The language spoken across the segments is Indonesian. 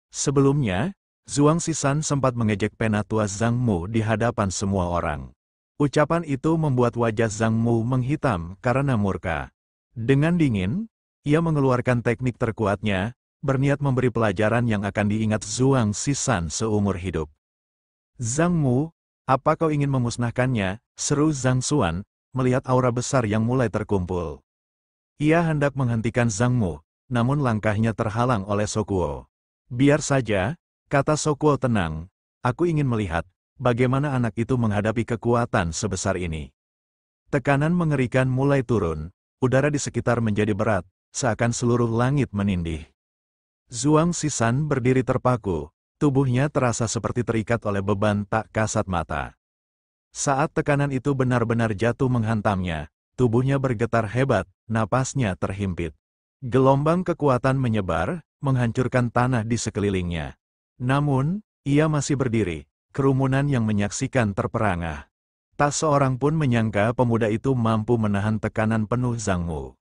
Sebelumnya, Zhuang Sisan sempat mengejek penatua Zhang Mu di hadapan semua orang. Ucapan itu membuat wajah Zhang Mu menghitam karena murka. Dengan dingin, ia mengeluarkan teknik terkuatnya, berniat memberi pelajaran yang akan diingat Zhuang Sisan seumur hidup. Zhang Mu, apa kau ingin memusnahkannya? Seru Zhang Xuan, melihat aura besar yang mulai terkumpul. Ia hendak menghentikan Zhang Mu, namun langkahnya terhalang oleh Sokuo. Biar saja, kata Sokuo tenang, aku ingin melihat bagaimana anak itu menghadapi kekuatan sebesar ini. Tekanan mengerikan mulai turun, udara di sekitar menjadi berat, seakan seluruh langit menindih. Zhuang Sisan berdiri terpaku, tubuhnya terasa seperti terikat oleh beban tak kasat mata. Saat tekanan itu benar-benar jatuh menghantamnya, tubuhnya bergetar hebat, napasnya terhimpit. Gelombang kekuatan menyebar, menghancurkan tanah di sekelilingnya. Namun, ia masih berdiri, kerumunan yang menyaksikan terperangah. Tak seorang pun menyangka pemuda itu mampu menahan tekanan penuh Zhang Mu.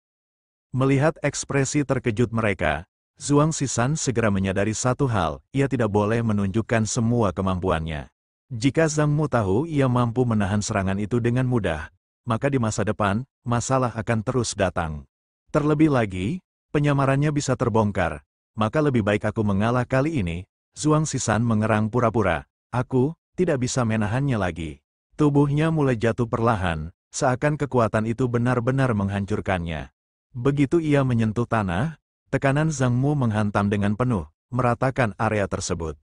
Melihat ekspresi terkejut mereka, Zhuang Sisan segera menyadari satu hal, ia tidak boleh menunjukkan semua kemampuannya. Jika Zhang Mu tahu ia mampu menahan serangan itu dengan mudah, maka di masa depan, masalah akan terus datang. Terlebih lagi, penyamarannya bisa terbongkar, maka lebih baik aku mengalah kali ini. Zhuang Sisan mengerang pura-pura, aku tidak bisa menahannya lagi. Tubuhnya mulai jatuh perlahan, seakan kekuatan itu benar-benar menghancurkannya. Begitu ia menyentuh tanah, tekanan Zhang Mu menghantam dengan penuh, meratakan area tersebut.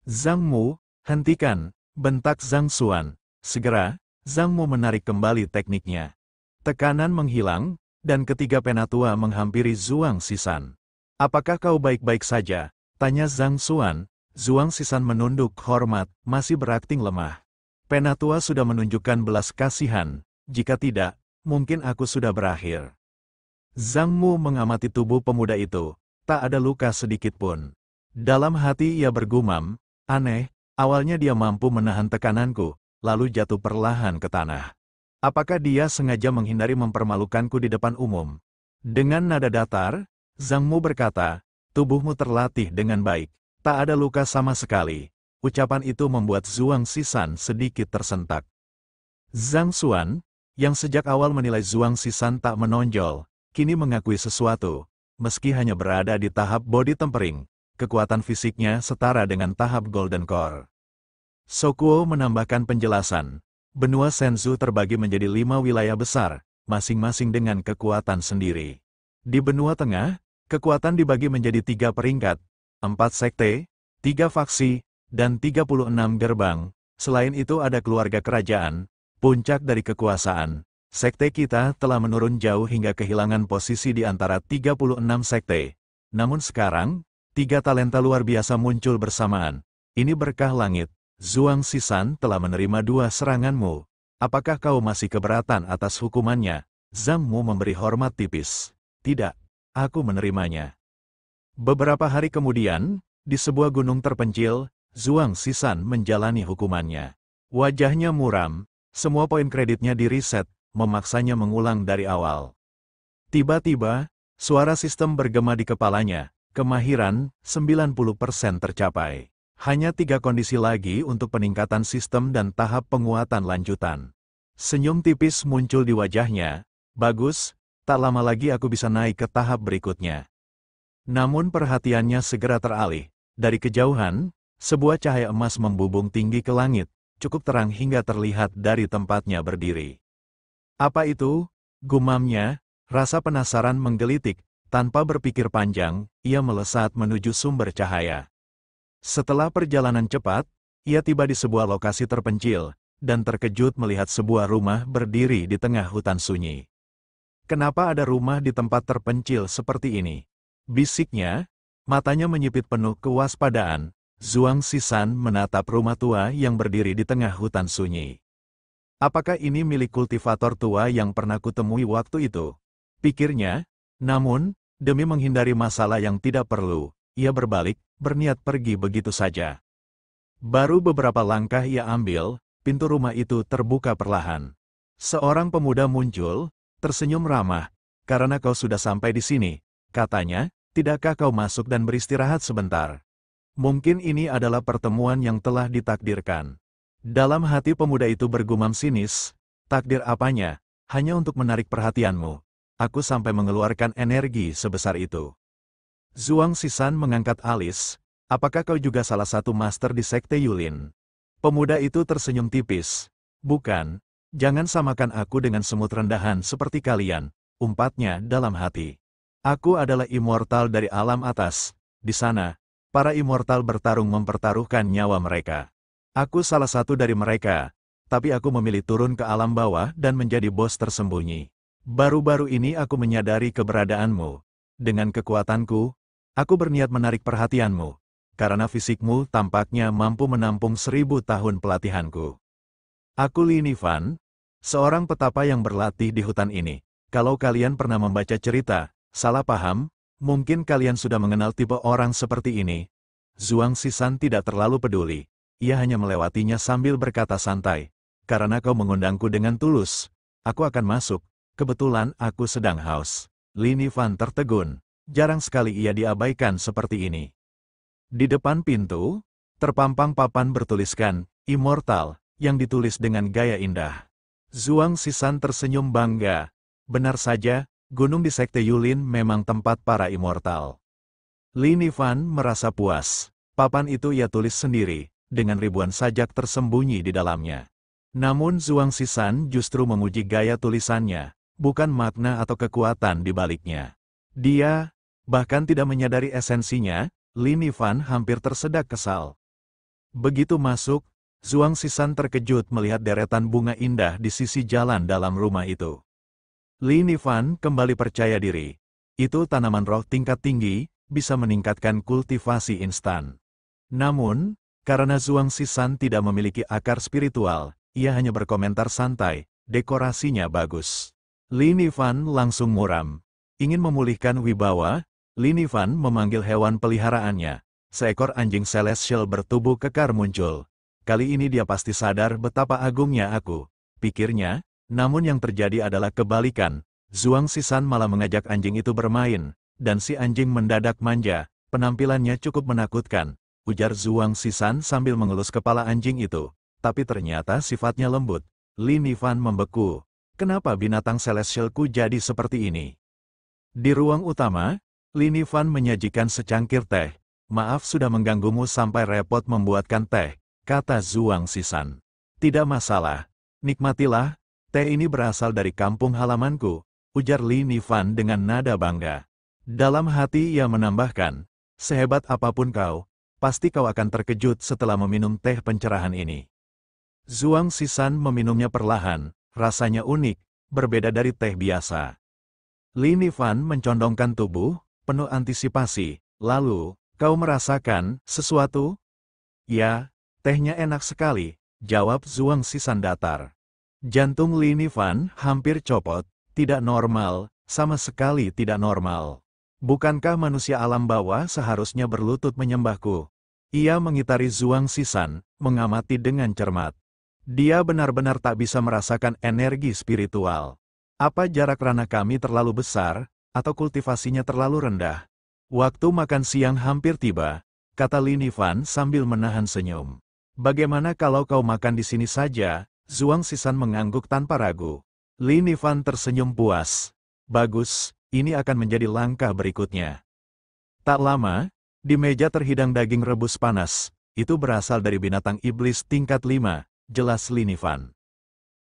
Zhang Mu, hentikan, bentak Zhang Xuan. Segera, Zhang Mu menarik kembali tekniknya. Tekanan menghilang, dan ketiga penatua menghampiri Zhuang Sisan. Apakah kau baik-baik saja? Tanya Zhang Xuan. Zhuang Sisan menunduk hormat, masih berakting lemah. Penatua sudah menunjukkan belas kasihan, jika tidak, mungkin aku sudah berakhir. Zhang Mu mengamati tubuh pemuda itu, tak ada luka sedikit pun. Dalam hati ia bergumam, aneh, awalnya dia mampu menahan tekananku, lalu jatuh perlahan ke tanah. Apakah dia sengaja menghindari mempermalukanku di depan umum? Dengan nada datar, Zhang Mu berkata, tubuhmu terlatih dengan baik, tak ada luka sama sekali. Ucapan itu membuat Zhuang Sisan sedikit tersentak. Zhang Xuan, yang sejak awal menilai Zhuang Sisan tak menonjol, kini mengakui sesuatu. Meski hanya berada di tahap body tempering, kekuatan fisiknya setara dengan tahap Golden Core. Sokuo menambahkan penjelasan, benua Shenzhou terbagi menjadi 5 wilayah besar, masing-masing dengan kekuatan sendiri. Di benua tengah, kekuatan dibagi menjadi 3 peringkat, 4 sekte, 3 faksi, dan 36 gerbang. Selain itu ada keluarga kerajaan, puncak dari kekuasaan. Sekte kita telah menurun jauh hingga kehilangan posisi di antara 36 sekte. Namun sekarang, 3 talenta luar biasa muncul bersamaan. Ini berkah langit. Zhuang Sisan telah menerima 2 seranganmu. Apakah kau masih keberatan atas hukumannya? Zhang Mu memberi hormat tipis. Tidak. Aku menerimanya. Beberapa hari kemudian, di sebuah gunung terpencil, Zhuang Sisan menjalani hukumannya. Wajahnya muram, semua poin kreditnya di-reset, memaksanya mengulang dari awal. Tiba-tiba, suara sistem bergema di kepalanya, kemahiran 90% tercapai. Hanya 3 kondisi lagi untuk peningkatan sistem dan tahap penguatan lanjutan. Senyum tipis muncul di wajahnya, bagus. Tak lama lagi aku bisa naik ke tahap berikutnya. Namun perhatiannya segera teralih. Dari kejauhan, sebuah cahaya emas membubung tinggi ke langit, cukup terang hingga terlihat dari tempatnya berdiri. Apa itu? Gumamnya, rasa penasaran menggelitik. Tanpa berpikir panjang, ia melesat menuju sumber cahaya. Setelah perjalanan cepat, ia tiba di sebuah lokasi terpencil, dan terkejut melihat sebuah rumah berdiri di tengah hutan sunyi. Kenapa ada rumah di tempat terpencil seperti ini? Bisiknya, matanya menyipit penuh kewaspadaan. Zhuang Sisan menatap rumah tua yang berdiri di tengah hutan sunyi. Apakah ini milik kultivator tua yang pernah kutemui waktu itu? Pikirnya, namun, demi menghindari masalah yang tidak perlu, ia berbalik, berniat pergi begitu saja. Baru beberapa langkah ia ambil, pintu rumah itu terbuka perlahan. Seorang pemuda muncul, tersenyum ramah. Karena kau sudah sampai di sini, katanya, tidakkah kau masuk dan beristirahat sebentar? Mungkin ini adalah pertemuan yang telah ditakdirkan. Dalam hati pemuda itu bergumam sinis, takdir apanya, hanya untuk menarik perhatianmu. Aku sampai mengeluarkan energi sebesar itu. Zhuang Sisan mengangkat alis, apakah kau juga salah satu master di Sekte Yulin? Pemuda itu tersenyum tipis. Bukan, jangan samakan aku dengan semut rendahan seperti kalian, umpatnya dalam hati. Aku adalah immortal dari alam atas, di sana. Para immortal bertarung mempertaruhkan nyawa mereka. Aku salah satu dari mereka, tapi aku memilih turun ke alam bawah dan menjadi bos tersembunyi. Baru-baru ini aku menyadari keberadaanmu. Dengan kekuatanku, aku berniat menarik perhatianmu, karena fisikmu tampaknya mampu menampung 1000 tahun pelatihanku. Aku Li Nifan, seorang petapa yang berlatih di hutan ini. Kalau kalian pernah membaca cerita, salah paham, mungkin kalian sudah mengenal tipe orang seperti ini. Zhuang Sisan tidak terlalu peduli. Ia hanya melewatinya sambil berkata santai. Karena kau mengundangku dengan tulus, aku akan masuk. Kebetulan aku sedang haus. Li Nifan tertegun. Jarang sekali ia diabaikan seperti ini. Di depan pintu, terpampang papan bertuliskan, Immortal, yang ditulis dengan gaya indah. Zhuang Sisan tersenyum bangga. Benar saja, gunung di Sekte Yulin memang tempat para immortal. Li Nifan merasa puas. Papan itu ia tulis sendiri, dengan ribuan sajak tersembunyi di dalamnya. Namun Zhuang Sisan justru memuji gaya tulisannya, bukan makna atau kekuatan di baliknya. Dia, bahkan tidak menyadari esensinya. Li Nifan hampir tersedak kesal. Begitu masuk, Zhuang Sisan terkejut melihat deretan bunga indah di sisi jalan dalam rumah itu. Li Nifan kembali percaya diri. Itu tanaman roh tingkat tinggi, bisa meningkatkan kultivasi instan. Namun, karena Zhuang Sisan tidak memiliki akar spiritual, ia hanya berkomentar santai, dekorasinya bagus. Li Nifan langsung muram. Ingin memulihkan wibawa, Li Nifan memanggil hewan peliharaannya. Seekor anjing celestial bertubuh kekar muncul. Kali ini dia pasti sadar betapa agungnya aku, pikirnya. Namun yang terjadi adalah kebalikan. Zhuang Sisan malah mengajak anjing itu bermain, dan si anjing mendadak manja. Penampilannya cukup menakutkan, ujar Zhuang Sisan sambil mengelus kepala anjing itu. Tapi ternyata sifatnya lembut. Li Nifan membeku. Kenapa binatang celestialku jadi seperti ini? Di ruang utama, Li Nifan menyajikan secangkir teh. Maaf sudah mengganggumu sampai repot membuatkan teh, kata Zhuang Sisan. Tidak masalah, nikmatilah. Teh ini berasal dari kampung halamanku, ujar Li Nifan dengan nada bangga. Dalam hati ia menambahkan, sehebat apapun kau, pasti kau akan terkejut setelah meminum teh pencerahan ini. Zhuang Sisan meminumnya perlahan, rasanya unik, berbeda dari teh biasa. Li Nifan mencondongkan tubuh, penuh antisipasi, lalu, kau merasakan sesuatu? Ya, tehnya enak sekali, jawab Zhuang Sisan datar. Jantung Li Nifan hampir copot, tidak normal, sama sekali tidak normal. Bukankah manusia alam bawah seharusnya berlutut menyembahku? Ia mengitari Zhuang Sisan, mengamati dengan cermat. Dia benar-benar tak bisa merasakan energi spiritual. Apa jarak ranah kami terlalu besar, atau kultivasinya terlalu rendah? Waktu makan siang hampir tiba, kata Li Nifan sambil menahan senyum. Bagaimana kalau kau makan di sini saja? Zhuang Sisan mengangguk tanpa ragu. Li Nifan tersenyum puas. Bagus, ini akan menjadi langkah berikutnya. Tak lama, di meja terhidang daging rebus panas. Itu berasal dari binatang iblis tingkat 5, jelas Li Nifan.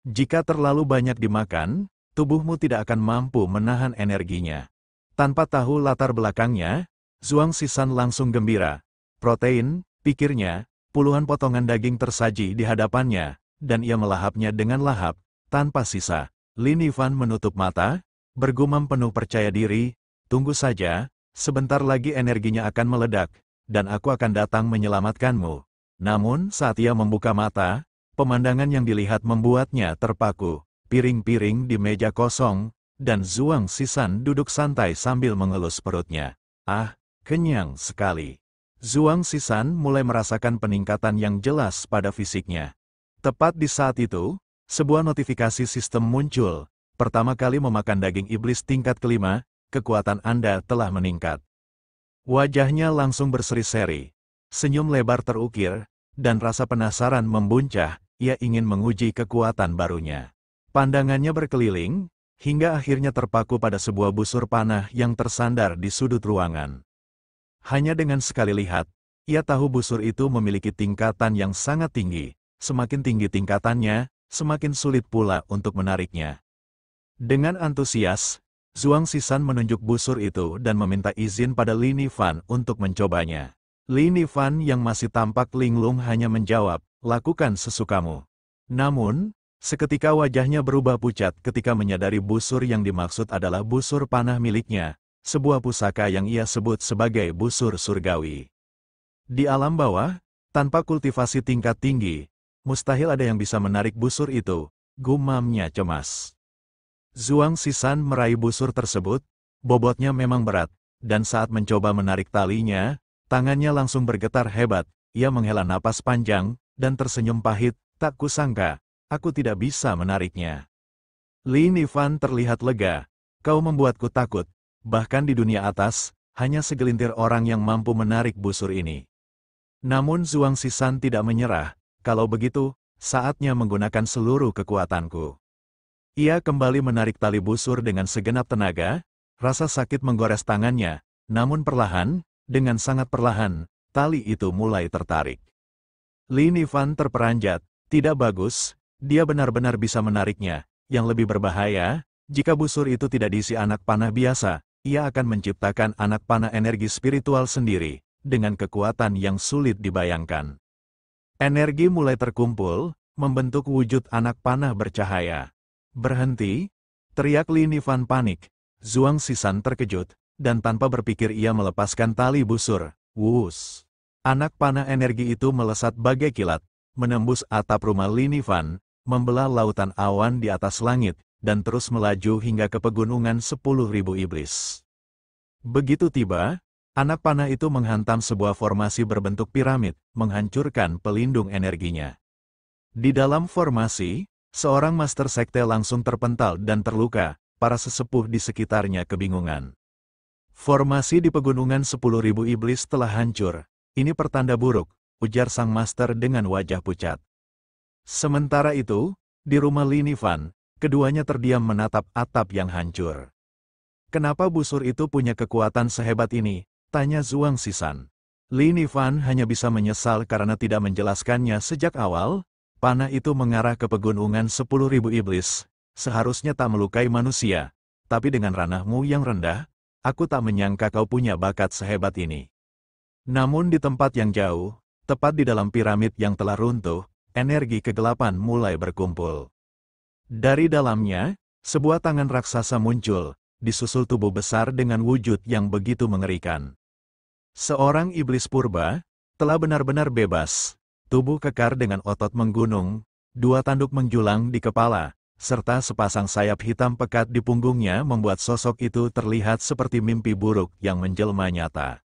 Jika terlalu banyak dimakan, tubuhmu tidak akan mampu menahan energinya. Tanpa tahu latar belakangnya, Zhuang Sisan langsung gembira. Protein, pikirnya, puluhan potongan daging tersaji di hadapannya, dan ia melahapnya dengan lahap, tanpa sisa. Li Nifan menutup mata, bergumam penuh percaya diri, tunggu saja, sebentar lagi energinya akan meledak, dan aku akan datang menyelamatkanmu. Namun saat ia membuka mata, pemandangan yang dilihat membuatnya terpaku. Piring-piring di meja kosong, dan Zhuang Sisan duduk santai sambil mengelus perutnya. Ah, kenyang sekali. Zhuang Sisan mulai merasakan peningkatan yang jelas pada fisiknya. Tepat di saat itu, sebuah notifikasi sistem muncul. Pertama kali memakan daging iblis tingkat ke-5, kekuatan Anda telah meningkat. Wajahnya langsung berseri-seri. Senyum lebar terukir, dan rasa penasaran membuncah, ia ingin menguji kekuatan barunya. Pandangannya berkeliling, hingga akhirnya terpaku pada sebuah busur panah yang tersandar di sudut ruangan. Hanya dengan sekali lihat, ia tahu busur itu memiliki tingkatan yang sangat tinggi. Semakin tinggi tingkatannya, semakin sulit pula untuk menariknya. Dengan antusias, Zhuang Zishan menunjuk busur itu dan meminta izin pada Li Nifan untuk mencobanya. Li Nifan yang masih tampak linglung hanya menjawab, "Lakukan sesukamu." Namun, seketika wajahnya berubah pucat ketika menyadari busur yang dimaksud adalah busur panah miliknya, sebuah pusaka yang ia sebut sebagai busur surgawi. Di alam bawah, tanpa kultivasi tingkat tinggi, mustahil ada yang bisa menarik busur itu, gumamnya cemas. Zhuang Zishan meraih busur tersebut, bobotnya memang berat, dan saat mencoba menarik talinya, tangannya langsung bergetar hebat, ia menghela napas panjang, dan tersenyum pahit, "Tak kusangka, aku tidak bisa menariknya." Li Nifan terlihat lega, "Kau membuatku takut, bahkan di dunia atas, hanya segelintir orang yang mampu menarik busur ini." Namun Zhuang Zishan tidak menyerah, "Kalau begitu, saatnya menggunakan seluruh kekuatanku." Ia kembali menarik tali busur dengan segenap tenaga, rasa sakit menggores tangannya, namun perlahan, dengan sangat perlahan, tali itu mulai tertarik. Li Nifan terperanjat, "Tidak bagus, dia benar-benar bisa menariknya. Yang lebih berbahaya, jika busur itu tidak diisi anak panah biasa, ia akan menciptakan anak panah energi spiritual sendiri, dengan kekuatan yang sulit dibayangkan." Energi mulai terkumpul, membentuk wujud anak panah bercahaya. "Berhenti!" teriak Li Nifan panik. Zhuang Zishan terkejut, dan tanpa berpikir ia melepaskan tali busur. Wus! Anak panah energi itu melesat bagai kilat, menembus atap rumah Li Nifan, membelah lautan awan di atas langit, dan terus melaju hingga ke pegunungan 10.000 iblis. Begitu tiba, anak panah itu menghantam sebuah formasi berbentuk piramid, menghancurkan pelindung energinya. Di dalam formasi, seorang master sekte langsung terpental dan terluka, para sesepuh di sekitarnya kebingungan. "Formasi di pegunungan 10.000 iblis telah hancur, ini pertanda buruk," ujar sang master dengan wajah pucat. Sementara itu, di rumah Li Nifan, keduanya terdiam menatap atap yang hancur. "Kenapa busur itu punya kekuatan sehebat ini?" tanya Zhuang Zishan. Li Nifan hanya bisa menyesal karena tidak menjelaskannya sejak awal. "Panah itu mengarah ke pegunungan 10.000 iblis, seharusnya tak melukai manusia, tapi dengan ranahmu yang rendah, aku tak menyangka kau punya bakat sehebat ini." Namun di tempat yang jauh, tepat di dalam piramid yang telah runtuh, energi kegelapan mulai berkumpul. Dari dalamnya, sebuah tangan raksasa muncul, disusul tubuh besar dengan wujud yang begitu mengerikan. Seorang iblis purba, telah benar-benar bebas. Tubuh kekar dengan otot menggunung, dua tanduk menjulang di kepala, serta sepasang sayap hitam pekat di punggungnya membuat sosok itu terlihat seperti mimpi buruk yang menjelma nyata.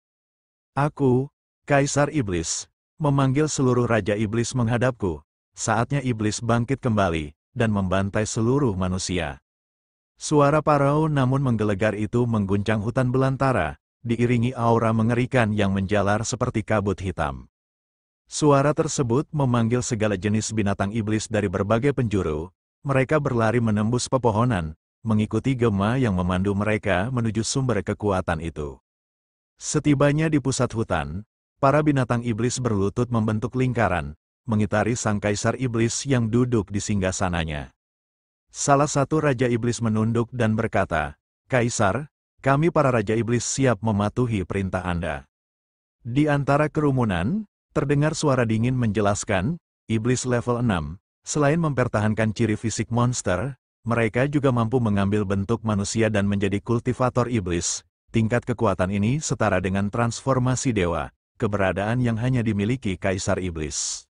"Aku, Kaisar Iblis, memanggil seluruh Raja Iblis menghadapku. Saatnya Iblis bangkit kembali, dan membantai seluruh manusia." Suara parau namun menggelegar itu mengguncang hutan belantara, diiringi aura mengerikan yang menjalar seperti kabut hitam. Suara tersebut memanggil segala jenis binatang iblis dari berbagai penjuru. Mereka berlari menembus pepohonan, mengikuti gema yang memandu mereka menuju sumber kekuatan itu. Setibanya di pusat hutan, para binatang iblis berlutut membentuk lingkaran, mengitari sang kaisar iblis yang duduk di singgasananya. Salah satu Raja Iblis menunduk dan berkata, "Kaisar, kami para Raja Iblis siap mematuhi perintah Anda." Di antara kerumunan, terdengar suara dingin menjelaskan, "Iblis level 6, selain mempertahankan ciri fisik monster, mereka juga mampu mengambil bentuk manusia dan menjadi kultivator iblis. Tingkat kekuatan ini setara dengan transformasi dewa, keberadaan yang hanya dimiliki Kaisar Iblis."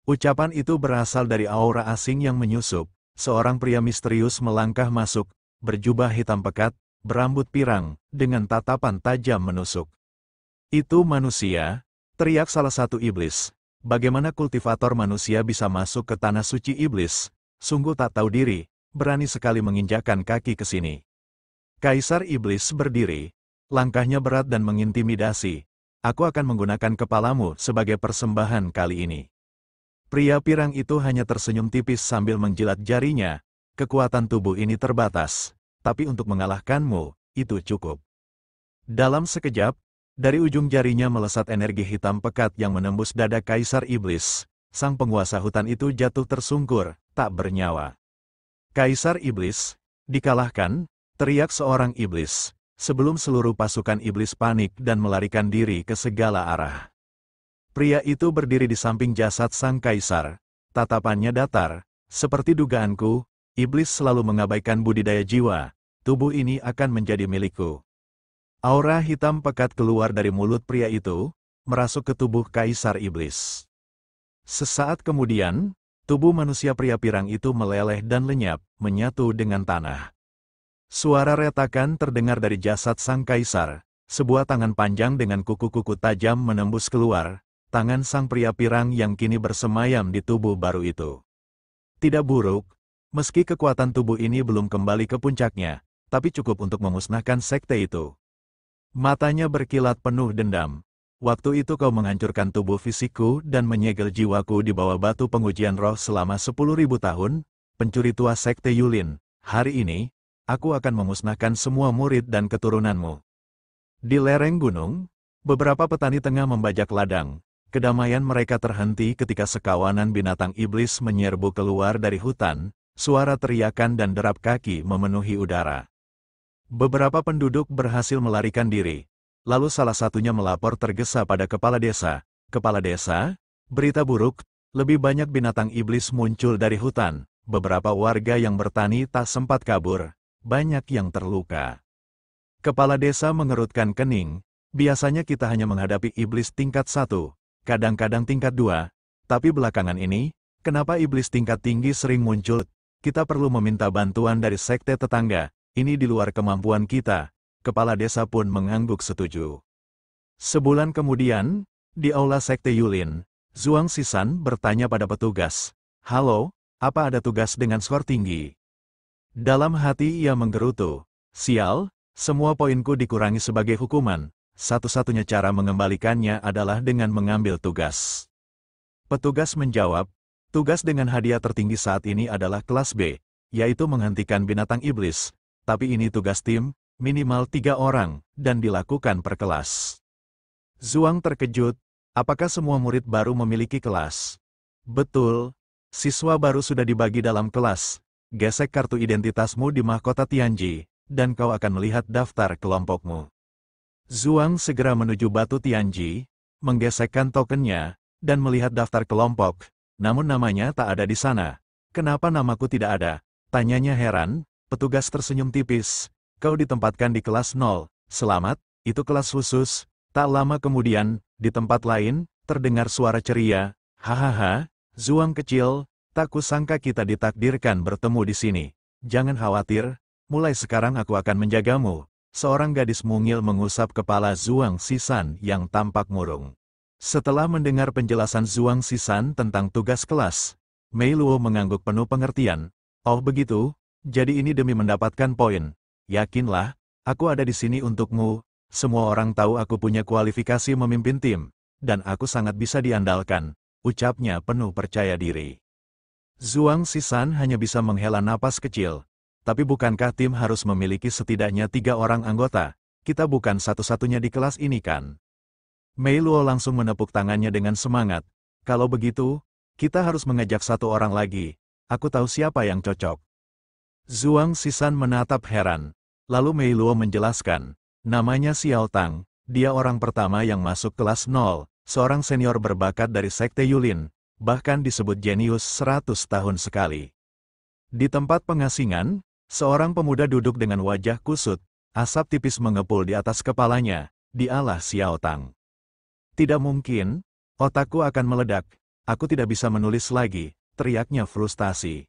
Ucapan itu berasal dari aura asing yang menyusup. Seorang pria misterius melangkah masuk, berjubah hitam pekat, berambut pirang, dengan tatapan tajam menusuk. "Itu manusia," teriak salah satu iblis. "Bagaimana kultivator manusia bisa masuk ke tanah suci iblis? Sungguh tak tahu diri, berani sekali menginjakkan kaki ke sini." Kaisar Iblis berdiri, langkahnya berat dan mengintimidasi. aku akan menggunakan kepalamu sebagai persembahan kali ini. Pria pirang itu hanya tersenyum tipis sambil menjilat jarinya. Kekuatan tubuh ini terbatas, tapi untuk mengalahkanmu, itu cukup. Dalam sekejap, dari ujung jarinya melesat energi hitam pekat yang menembus dada Kaisar Iblis. Sang penguasa hutan itu jatuh tersungkur, tak bernyawa. Kaisar Iblis dikalahkan, teriak seorang iblis, sebelum seluruh pasukan iblis panik dan melarikan diri ke segala arah. Pria itu berdiri di samping jasad sang kaisar, tatapannya datar, seperti dugaanku, iblis selalu mengabaikan budidaya jiwa, tubuh ini akan menjadi milikku. Aura hitam pekat keluar dari mulut pria itu, merasuk ke tubuh Kaisar Iblis. Sesaat kemudian, tubuh manusia pria pirang itu meleleh dan lenyap, menyatu dengan tanah. Suara retakan terdengar dari jasad sang kaisar, sebuah tangan panjang dengan kuku-kuku tajam menembus keluar, tangan sang pria pirang yang kini bersemayam di tubuh baru itu. Tidak buruk, meski kekuatan tubuh ini belum kembali ke puncaknya, tapi cukup untuk memusnahkan sekte itu. Matanya berkilat penuh dendam. Waktu itu kau menghancurkan tubuh fisikku dan menyegel jiwaku di bawah batu pengujian roh selama 10.000 tahun, pencuri tua sekte Yulin. Hari ini, aku akan memusnahkan semua murid dan keturunanmu. Di lereng gunung, beberapa petani tengah membajak ladang. Kedamaian mereka terhenti ketika sekawanan binatang iblis menyerbu keluar dari hutan, suara teriakan dan derap kaki memenuhi udara. Beberapa penduduk berhasil melarikan diri. Lalu salah satunya melapor tergesa pada kepala desa. Kepala desa, berita buruk, lebih banyak binatang iblis muncul dari hutan. Beberapa warga yang bertani tak sempat kabur, banyak yang terluka. Kepala desa mengerutkan kening. Biasanya kita hanya menghadapi iblis tingkat 1, kadang-kadang tingkat 2, tapi belakangan ini, kenapa iblis tingkat tinggi sering muncul? Kita perlu meminta bantuan dari sekte tetangga, ini di luar kemampuan kita. Kepala desa pun mengangguk setuju. Sebulan kemudian, di aula sekte Yulin, Zhuang Sisan bertanya pada petugas, "Halo, apa ada tugas dengan skor tinggi?" Dalam hati ia menggerutu, "Sial, semua poinku dikurangi sebagai hukuman. Satu-satunya cara mengembalikannya adalah dengan mengambil tugas." Petugas menjawab, "Tugas dengan hadiah tertinggi saat ini adalah kelas B, yaitu menghentikan binatang iblis. Tapi ini tugas tim, minimal 3 orang, dan dilakukan per kelas." Zhuang terkejut, apakah semua murid baru memiliki kelas? Betul, siswa baru sudah dibagi dalam kelas. Gesek kartu identitasmu di mahkota Tianji, dan kau akan melihat daftar kelompokmu. Zhuang segera menuju batu Tianji, menggesekkan tokennya, dan melihat daftar kelompok, namun namanya tak ada di sana. "Kenapa namaku tidak ada?" tanyanya heran. Petugas tersenyum tipis. "Kau ditempatkan di kelas 0, selamat, itu kelas khusus." Tak lama kemudian, di tempat lain, terdengar suara ceria, "Hahaha, Zhuang kecil, tak kusangka kita ditakdirkan bertemu di sini. Jangan khawatir, mulai sekarang aku akan menjagamu." Seorang gadis mungil mengusap kepala Zhuang Sisan yang tampak murung. Setelah mendengar penjelasan Zhuang Sisan tentang tugas kelas, Mei Luo mengangguk penuh pengertian. "Oh begitu, jadi ini demi mendapatkan poin. Yakinlah, aku ada di sini untukmu. Semua orang tahu aku punya kualifikasi memimpin tim, dan aku sangat bisa diandalkan," ucapnya penuh percaya diri. Zhuang Sisan hanya bisa menghela napas kecil. Tapi bukankah tim harus memiliki setidaknya 3 orang anggota? Kita bukan satu-satunya di kelas ini kan? Mei Luo langsung menepuk tangannya dengan semangat. "Kalau begitu, kita harus mengajak 1 orang lagi. Aku tahu siapa yang cocok." Zhuang Sisan menatap heran. Lalu Mei Luo menjelaskan, namanya Xiao Tang, dia orang pertama yang masuk kelas 0, seorang senior berbakat dari sekte Yulin, bahkan disebut jenius 100 tahun sekali. Di tempat pengasingan, seorang pemuda duduk dengan wajah kusut, asap tipis mengepul di atas kepalanya, dialah Xiao Tang. "Tidak mungkin, otakku akan meledak, aku tidak bisa menulis lagi," teriaknya frustasi.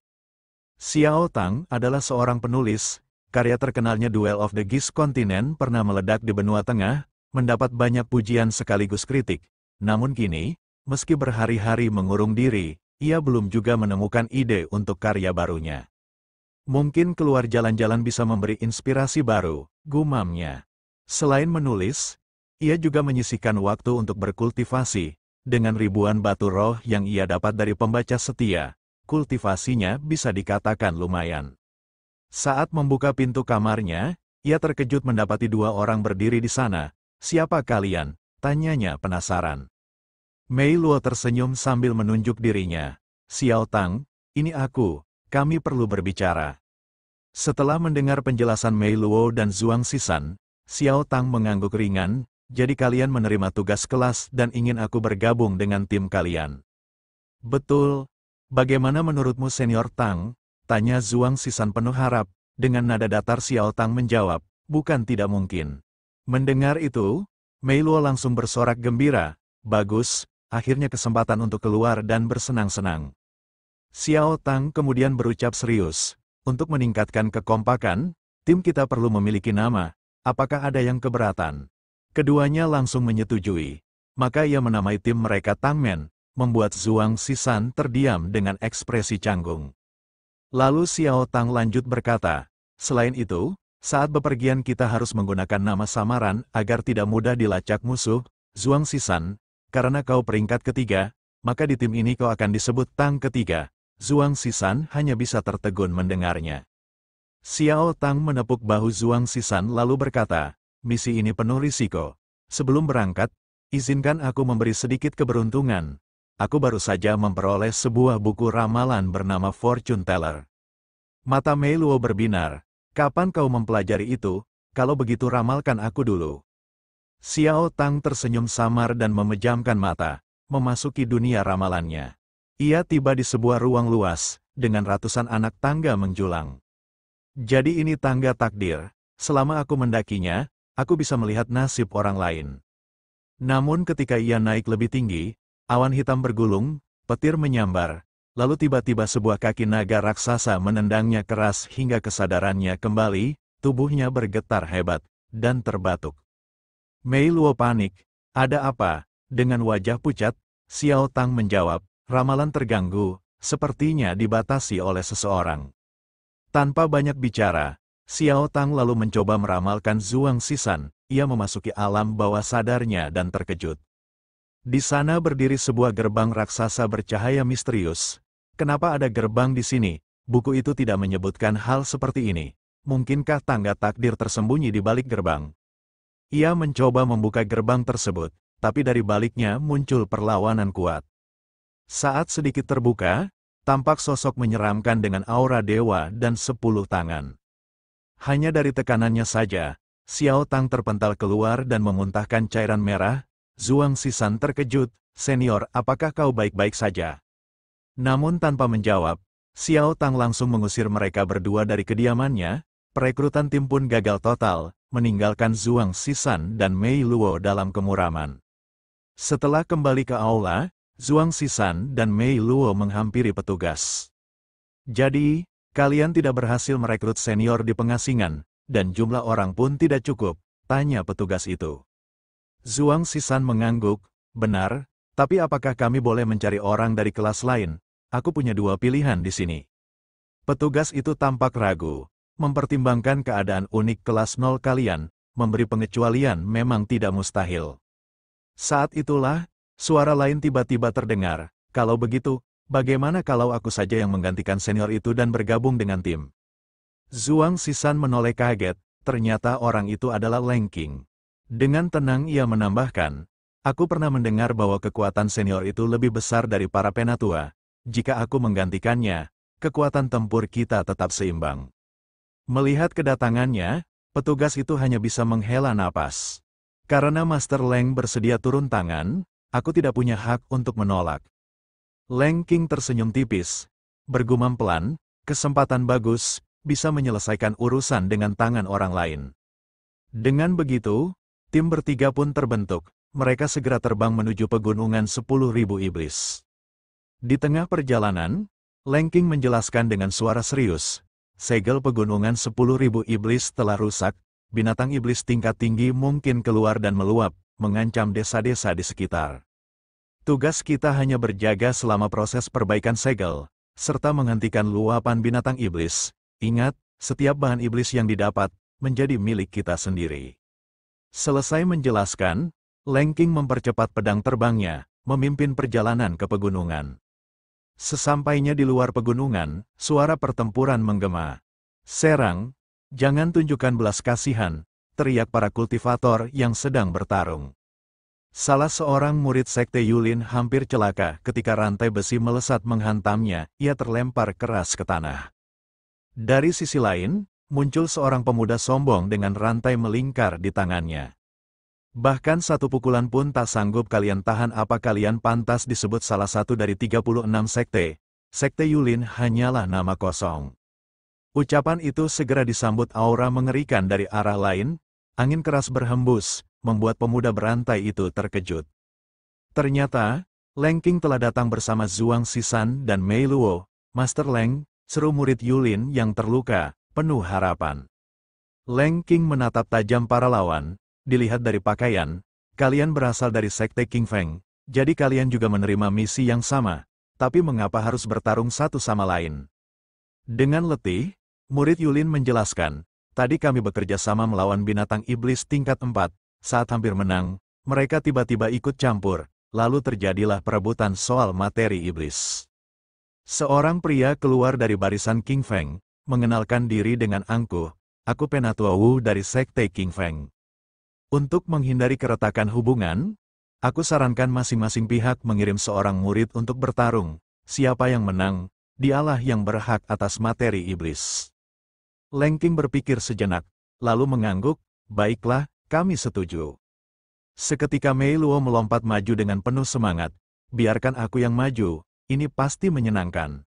Xiao Tang adalah seorang penulis, karya terkenalnya Duel of the Geese Continent pernah meledak di benua tengah, mendapat banyak pujian sekaligus kritik. Namun kini, meski berhari-hari mengurung diri, ia belum juga menemukan ide untuk karya barunya. "Mungkin keluar jalan-jalan bisa memberi inspirasi baru," gumamnya. Selain menulis, Ia juga menyisihkan waktu untuk berkultivasi. Dengan ribuan batu roh yang ia dapat dari pembaca setia, kultivasinya bisa dikatakan lumayan. Saat membuka pintu kamarnya, ia terkejut mendapati dua orang berdiri di sana. "Siapa kalian?" tanyanya penasaran. Mei Luo tersenyum sambil menunjuk dirinya. "Xiao Tang, ini aku, kami perlu berbicara." Setelah mendengar penjelasan Mei Luo dan Zhuang Sisan, Xiao Tang mengangguk ringan, "Jadi kalian menerima tugas kelas dan ingin aku bergabung dengan tim kalian?" "Betul. Bagaimana menurutmu Senior Tang?" tanya Zhuang Sisan penuh harap. Dengan nada datar Xiao Tang menjawab, "Bukan tidak mungkin." Mendengar itu, Mei Luo langsung bersorak gembira. "Bagus, akhirnya kesempatan untuk keluar dan bersenang-senang." Xiao Tang kemudian berucap serius, "Untuk meningkatkan kekompakan, tim kita perlu memiliki nama. Apakah ada yang keberatan?" Keduanya langsung menyetujui. Maka ia menamai tim mereka Tangmen, membuat Zhuang Sisan terdiam dengan ekspresi canggung. Lalu Xiao Tang lanjut berkata, "Selain itu, saat bepergian kita harus menggunakan nama samaran agar tidak mudah dilacak musuh, Zhuang Sisan, karena kau peringkat ketiga, maka di tim ini kau akan disebut Tang ketiga." Zhuang Sisan hanya bisa tertegun mendengarnya. Xiao Tang menepuk bahu Zhuang Sisan lalu berkata, "Misi ini penuh risiko. Sebelum berangkat, izinkan aku memberi sedikit keberuntungan. Aku baru saja memperoleh sebuah buku ramalan bernama Fortune Teller." Mata Mei Luo berbinar. "Kapan kau mempelajari itu? Kalau begitu ramalkan aku dulu." Xiao Tang tersenyum samar dan memejamkan mata, memasuki dunia ramalannya. Ia tiba di sebuah ruang luas, dengan ratusan anak tangga menjulang. "Jadi ini tangga takdir. Selama aku mendakinya, aku bisa melihat nasib orang lain." Namun ketika ia naik lebih tinggi, awan hitam bergulung, petir menyambar, lalu tiba-tiba sebuah kaki naga raksasa menendangnya keras hingga kesadarannya kembali, tubuhnya bergetar hebat, dan terbatuk. Mei Luo panik. "Ada apa?" Dengan wajah pucat, Xiao Tang menjawab, "Ramalan terganggu, sepertinya dibatasi oleh seseorang." Tanpa banyak bicara, Xiao Tang lalu mencoba meramalkan Zhuang Sisan. Ia memasuki alam bawah sadarnya dan terkejut. Di sana berdiri sebuah gerbang raksasa bercahaya misterius. "Kenapa ada gerbang di sini? Buku itu tidak menyebutkan hal seperti ini. Mungkinkah tangga takdir tersembunyi di balik gerbang?" Ia mencoba membuka gerbang tersebut, tapi dari baliknya muncul perlawanan kuat. Saat sedikit terbuka, tampak sosok menyeramkan dengan aura dewa dan 10 tangan. Hanya dari tekanannya saja, Xiao Tang terpental keluar dan memuntahkan cairan merah. Zhuang Sisan terkejut, "Senior, apakah kau baik-baik saja?" Namun tanpa menjawab, Xiao Tang langsung mengusir mereka berdua dari kediamannya. Perekrutan tim pun gagal total, meninggalkan Zhuang Sisan dan Mei Luo dalam kemuraman. Setelah kembali ke aula, Zhuang Sisan dan Mei Luo menghampiri petugas. "Jadi, kalian tidak berhasil merekrut senior di pengasingan, dan jumlah orang pun tidak cukup?" tanya petugas itu. Zhuang Sisan mengangguk, "Benar, tapi apakah kami boleh mencari orang dari kelas lain? Aku punya dua pilihan di sini." Petugas itu tampak ragu, mempertimbangkan keadaan unik kelas 0 kalian, memberi pengecualian memang tidak mustahil. Saat itulah, suara lain tiba-tiba terdengar, "Kalau begitu, bagaimana kalau aku saja yang menggantikan senior itu dan bergabung dengan tim?" Zhuang Sisan menoleh kaget, ternyata orang itu adalah Leng Qing. Dengan tenang ia menambahkan, "Aku pernah mendengar bahwa kekuatan senior itu lebih besar dari para penatua. Jika aku menggantikannya, kekuatan tempur kita tetap seimbang." Melihat kedatangannya, petugas itu hanya bisa menghela napas. "Karena Master Leng bersedia turun tangan, aku tidak punya hak untuk menolak." Leng Qing tersenyum tipis, bergumam pelan, "Kesempatan bagus, bisa menyelesaikan urusan dengan tangan orang lain." Dengan begitu, tim bertiga pun terbentuk. Mereka segera terbang menuju pegunungan 10.000 iblis. Di tengah perjalanan, Leng Qing menjelaskan dengan suara serius, "Segel pegunungan 10.000 iblis telah rusak, binatang iblis tingkat tinggi mungkin keluar dan meluap, mengancam desa-desa di sekitar. Tugas kita hanya berjaga selama proses perbaikan segel, serta menghentikan luapan binatang iblis. Ingat, setiap bahan iblis yang didapat, menjadi milik kita sendiri." Selesai menjelaskan, Leng King mempercepat pedang terbangnya, memimpin perjalanan ke pegunungan. Sesampainya di luar pegunungan, suara pertempuran menggema. "Serang, jangan tunjukkan belas kasihan," teriak para kultivator yang sedang bertarung. Salah seorang murid sekte Yulin hampir celaka ketika rantai besi melesat menghantamnya, ia terlempar keras ke tanah. Dari sisi lain, muncul seorang pemuda sombong dengan rantai melingkar di tangannya. Bahkan satu pukulan pun tak sanggup kalian tahan. Apa kalian pantas disebut salah satu dari 36 sekte? Sekte Yulin hanyalah nama kosong. Ucapan itu segera disambut aura mengerikan dari arah lain, angin keras berhembus, membuat pemuda berantai itu terkejut. Ternyata, Leng King telah datang bersama Zhuang Sisan dan Mei Luo. "Master Leng," seru murid Yulin yang terluka, penuh harapan. Leng King menatap tajam para lawan. "Dilihat dari pakaian, kalian berasal dari sekte King Feng, jadi kalian juga menerima misi yang sama, tapi mengapa harus bertarung satu sama lain?" Dengan letih, murid Yulin menjelaskan, "Tadi kami bekerja sama melawan binatang iblis tingkat 4, saat hampir menang, mereka tiba-tiba ikut campur, lalu terjadilah perebutan soal materi iblis." Seorang pria keluar dari barisan King Feng, mengenalkan diri dengan angkuh, "Aku Penatua Wu dari sekte King Feng. Untuk menghindari keretakan hubungan, aku sarankan masing-masing pihak mengirim seorang murid untuk bertarung. Siapa yang menang, dialah yang berhak atas materi iblis." Leng King berpikir sejenak, lalu mengangguk, "Baiklah, kami setuju." Seketika Mei Luo melompat maju dengan penuh semangat, "Biarkan aku yang maju, ini pasti menyenangkan."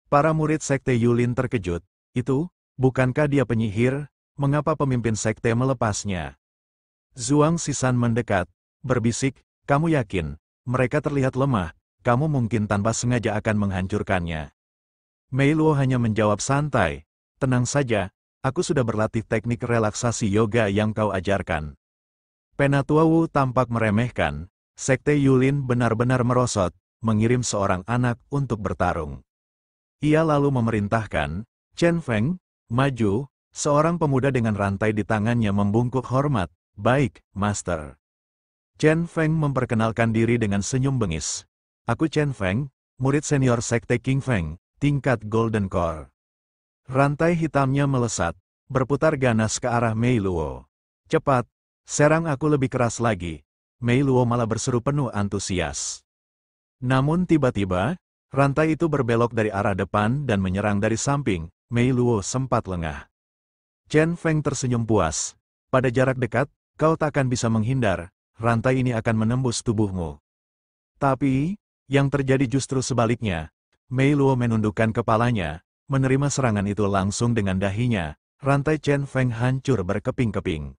Para murid sekte Yulin terkejut, "Itu, bukankah dia penyihir? Mengapa pemimpin sekte melepasnya?" Zhuang Sisan mendekat, berbisik, "Kamu yakin? Mereka terlihat lemah, kamu mungkin tanpa sengaja akan menghancurkannya." Mei Luo hanya menjawab santai, "Tenang saja, aku sudah berlatih teknik relaksasi yoga yang kau ajarkan." Penatua Wu tampak meremehkan, sekte Yulin benar-benar merosot, mengirim seorang anak untuk bertarung. Ia lalu memerintahkan, "Chen Feng, maju." Seorang pemuda dengan rantai di tangannya membungkuk hormat, "Baik, Master." Chen Feng memperkenalkan diri dengan senyum bengis. "Aku Chen Feng, murid senior sekte King Feng, tingkat Golden Core." Rantai hitamnya melesat, berputar ganas ke arah Mei Luo. "Cepat, serang aku lebih keras lagi." Mei Luo malah berseru penuh antusias. Namun tiba-tiba, rantai itu berbelok dari arah depan dan menyerang dari samping. Mei Luo sempat lengah. Chen Feng tersenyum puas. "Pada jarak dekat, kau takkan bisa menghindar, rantai ini akan menembus tubuhmu." Tapi, yang terjadi justru sebaliknya. Mei Luo menundukkan kepalanya, menerima serangan itu langsung dengan dahinya, rantai Chen Feng hancur berkeping-keping.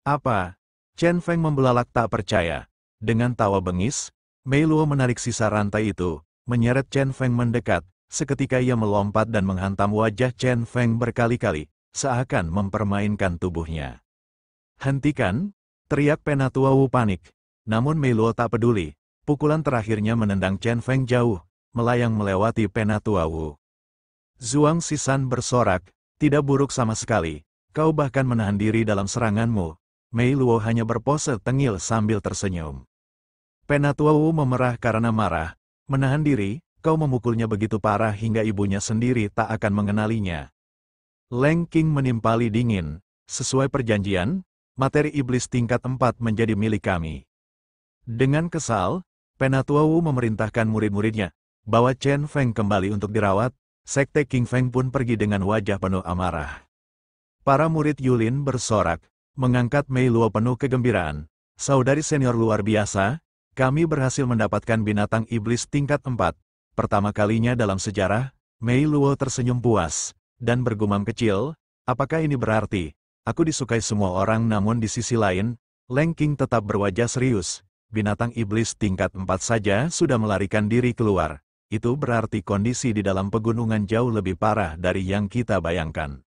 "Apa?" Chen Feng membelalak tak percaya. Dengan tawa bengis, Mei Luo menarik sisa rantai itu, menyeret Chen Feng mendekat, seketika ia melompat dan menghantam wajah Chen Feng berkali-kali, seakan mempermainkan tubuhnya. "Hentikan!" teriak Penatua Wu panik. Namun Mei Luo tak peduli, pukulan terakhirnya menendang Chen Feng jauh, melayang melewati Penatua Wu. Zhuang Sisan bersorak, "Tidak buruk sama sekali, kau bahkan menahan diri dalam seranganmu." Mei Luo hanya berpose tengil sambil tersenyum. Penatua Wu memerah karena marah, "Menahan diri, kau memukulnya begitu parah hingga ibunya sendiri tak akan mengenalinya." Leng King menimpali dingin, "Sesuai perjanjian, materi iblis tingkat 4 menjadi milik kami." Dengan kesal, Penatua Wu memerintahkan murid-muridnya, "Bawa Chen Feng kembali untuk dirawat." Sekte King Feng pun pergi dengan wajah penuh amarah. Para murid Yulin bersorak, mengangkat Mei Luo penuh kegembiraan, "Saudari senior luar biasa, kami berhasil mendapatkan binatang iblis tingkat 4. Pertama kalinya dalam sejarah." Mei Luo tersenyum puas, dan bergumam kecil, "Apakah ini berarti aku disukai semua orang?" Namun di sisi lain, Leng King tetap berwajah serius. "Binatang iblis tingkat 4 saja sudah melarikan diri keluar. Itu berarti kondisi di dalam pegunungan jauh lebih parah dari yang kita bayangkan."